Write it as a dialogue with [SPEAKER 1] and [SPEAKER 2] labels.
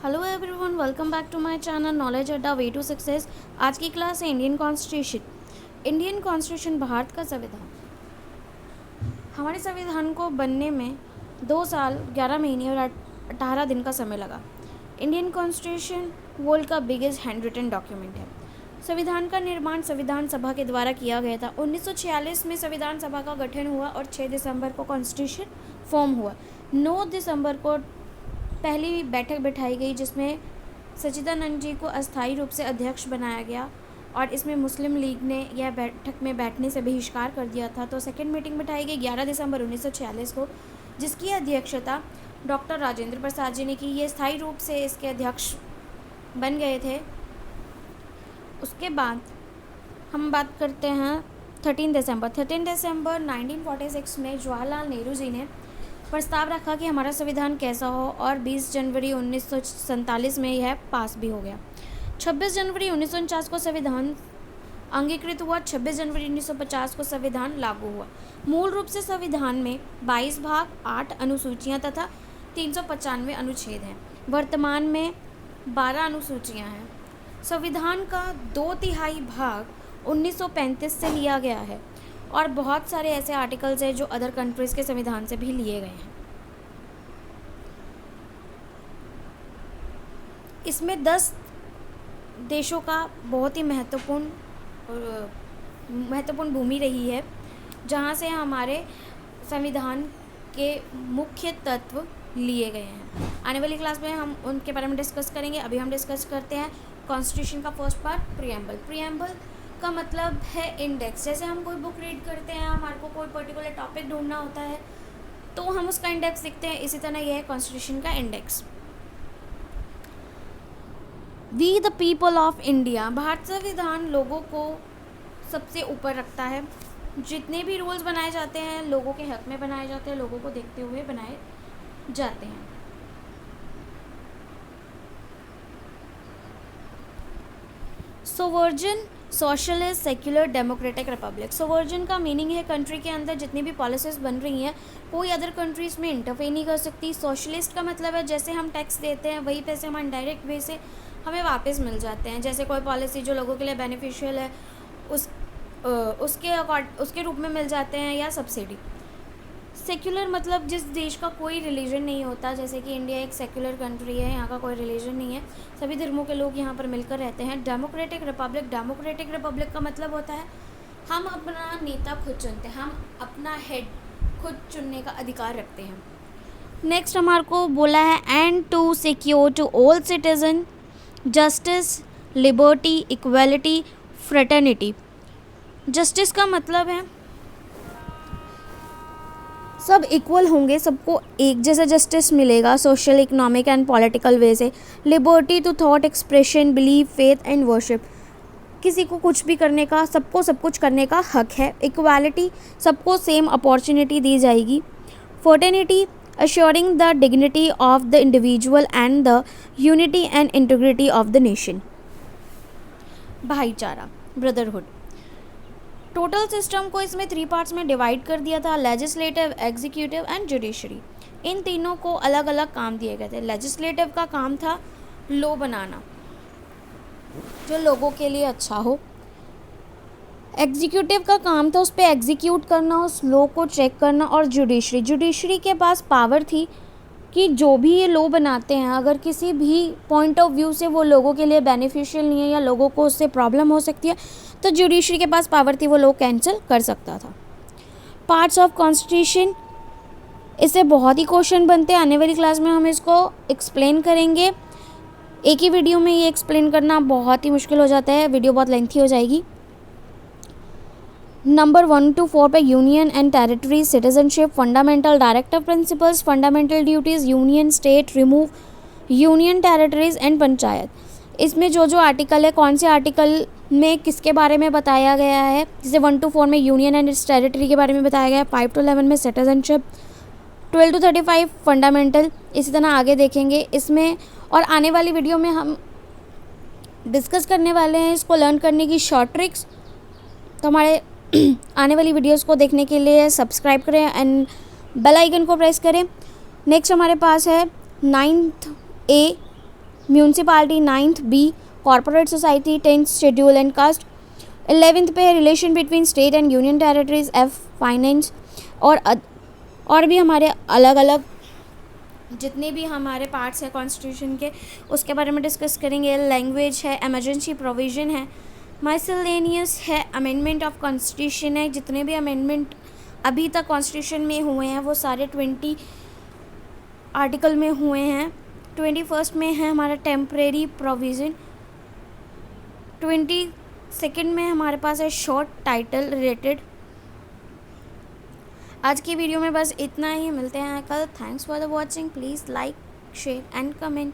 [SPEAKER 1] Hello everyone, welcome back to my channel knowledge Adda way to success. आज की class है Indian constitution. Indian constitution Bharat का संविधान। हमारे संविधान को बनने में 2 साल 11 महीने और 18 दिन का समय लगा। इंडियन कॉन्स्टिट्यूशन वर्ल्ड का बिगेस्ट हैंड रिटन डॉक्यूमेंट है। संविधान का निर्माण संविधान सभा के द्वारा किया गया था। 1946 में संविधान सभा का गठन हुआ और 6 दिसंबर को कॉन्स्टिट्यूशन फॉर्म हुआ। 9 दिसंबर को पहली बैठक बिठाई गई जिसमें सच्चिदानंद जी को अस्थायी रूप से अध्यक्ष बनाया गया और इसमें मुस्लिम लीग ने यह बैठक में बैठने से बहिष्कार कर दिया था। तो सेकेंड मीटिंग बिठाई गई 11 दिसंबर 1946 को, जिसकी अध्यक्षता डॉक्टर राजेंद्र प्रसाद जी ने की। ये स्थायी रूप से इसके अध्यक्ष बन गए थे। उसके बाद हम बात करते हैं 13 दिसंबर 1946 में जवाहरलाल नेहरू जी ने प्रस्ताव रखा कि हमारा संविधान कैसा हो और 20 जनवरी 1947 में यह पास भी हो गया। 26 जनवरी 1949 को संविधान अंगीकृत हुआ। 26 जनवरी 1950 को संविधान लागू हुआ। मूल रूप से संविधान में 22 भाग, 8 अनुसूचियां तथा 395 अनुच्छेद हैं। वर्तमान में 12 अनुसूचियां हैं। संविधान का 2/3 भाग 1935 से लिया गया है और बहुत सारे ऐसे आर्टिकल्स हैं जो अदर कंट्रीज़ के संविधान से भी लिए गए हैं। इसमें 10 देशों का बहुत ही महत्वपूर्ण भूमि रही है, जहाँ से हमारे संविधान के मुख्य तत्व लिए गए हैं। आने वाली क्लास में हम उनके बारे में डिस्कस करेंगे। अभी हम डिस्कस करते हैं कॉन्स्टिट्यूशन का फर्स्ट पार्ट, प्रीएम्बल। प्रीएम्बल का मतलब है इंडेक्स। जैसे हम कोई बुक रीड करते हैं, हमारे को कोई पर्टिकुलर टॉपिक ढूंढना होता है तो हम उसका इंडेक्स लिखते हैं। इसी तरह यह है कॉन्स्टिट्यूशन का index. We the people of India. Bharat संविधान लोगों को सबसे ऊपर रखता है। जितने भी रूल्स बनाए जाते हैं लोगों के हक में बनाए जाते हैं, लोगों को देखते हुए बनाए जाते हैं। सोवर्जन, सोशलिस्ट, सेक्युलर, डेमोक्रेटिक, रिपब्लिक। सोवर्जन का मीनिंग है कंट्री के अंदर जितनी भी पॉलिसीज बन रही हैं कोई अदर कंट्रीज़ में इंटरफेयर नहीं कर सकती। सोशलिस्ट का मतलब है जैसे हम टैक्स देते हैं वही पैसे हम इनडायरेक्ट वे से हमें वापस मिल जाते हैं। जैसे कोई पॉलिसी जो लोगों के लिए बेनिफिशियल है उसके रूप में मिल जाते हैं, या सब्सिडी। सेक्युलर मतलब जिस देश का कोई रिलीजन नहीं होता, जैसे कि इंडिया एक सेक्युलर कंट्री है, यहाँ का कोई रिलीजन नहीं है, सभी धर्मों के लोग यहाँ पर मिलकर रहते हैं। डेमोक्रेटिक रिपब्लिक का मतलब होता है हम अपना नेता खुद चुनते हैं, हम अपना हेड खुद चुनने का अधिकार रखते हैं। नेक्स्ट हमारे को बोला है and to secure to all citizen justice, liberty, equality, fraternity. Justice का मतलब है सब इक्वल होंगे, सबको एक जैसा जस्टिस मिलेगा social, economic and political way से। Liberty to thought expression, believe, faith and worship. किसी को कुछ भी करने का, सबको सब कुछ करने का हक है। इक्वालिटी, सबको सेम अपॉर्चुनिटी दी जाएगी। Fraternity, assuring the dignity of the individual and the unity and integrity of the nation. भाईचारा, ब्रदरहुड। टोटल सिस्टम को इसमें 3 पार्ट्स में डिवाइड कर दिया था, लेजिस्लेटिव, एग्जीक्यूटिव एंड जुडिशरी। इन तीनों को अलग अलग काम दिए गए थे। लेजिस्लेटिव का काम था लॉ बनाना जो लोगों के लिए अच्छा हो। एग्जीक्यूटिव का काम था उस पर एग्जीक्यूट करना, उस लॉ को चेक करना। और जुडिशरी के पास पावर थी कि जो भी ये लॉ बनाते हैं अगर किसी भी पॉइंट ऑफ व्यू से वो लोगों के लिए बेनिफिशियल नहीं है या लोगों को उससे प्रॉब्लम हो सकती है तो जुडिशरी के पास पावर थी, वो लॉ कैंसिल कर सकता था। पार्ट्स ऑफ कॉन्स्टिट्यूशन, इससे बहुत ही क्वेश्चन बनते हैं। आने वाली क्लास में हम इसको एक्सप्लेन करेंगे। एक ही वीडियो में ये एक्सप्लेन करना बहुत ही मुश्किल हो जाता है, वीडियो बहुत लेंथी हो जाएगी। नंबर 1 to 4 पे union and territory, citizenship, fundamental directive principles, fundamental duties, union, state, remove, union territories and panchayat. इसमें जो जो आर्टिकल है, कौन से आर्टिकल में किसके बारे में बताया गया है, जैसे 1 to 4 में यूनियन एंड इट्स टेरिटरी के बारे में बताया गया है, 5 to 11 में सिटीजनशिप, 12 to 35 फंडामेंटल। इसी तरह आगे देखेंगे इसमें। और आने वाली वीडियो में हम डिस्कस करने वाले हैं इसको लर्न करने की शॉर्ट ट्रिक्स। तो हमारे आने वाली वीडियोस को देखने के लिए सब्सक्राइब करें एंड बेल आइकन को प्रेस करें। नेक्स्ट हमारे पास है 9th A municipality 9th B corporate society 10th schedule and caste 11th पे है relation between state and union territories F finance और भी हमारे अलग अलग जितने भी हमारे पार्ट्स हैं कॉन्स्टिट्यूशन के उसके बारे में डिस्कस करेंगे। लैंग्वेज है, इमरजेंसी प्रोविज़न है, माइसेलेनियस है, अमेंडमेंट ऑफ कॉन्स्टिट्यूशन है। जितने भी अमेंडमेंट अभी तक कॉन्स्टिट्यूशन में हुए हैं वो सारे 20 आर्टिकल में हुए हैं। 21st में है हमारा टेम्परेरी प्रोविज़न। 22nd में हमारे पास है शॉर्ट टाइटल रिलेटेड। आज की वीडियो में बस इतना ही, मिलते हैं कल। Thanks for the watching. Please like, share and comment.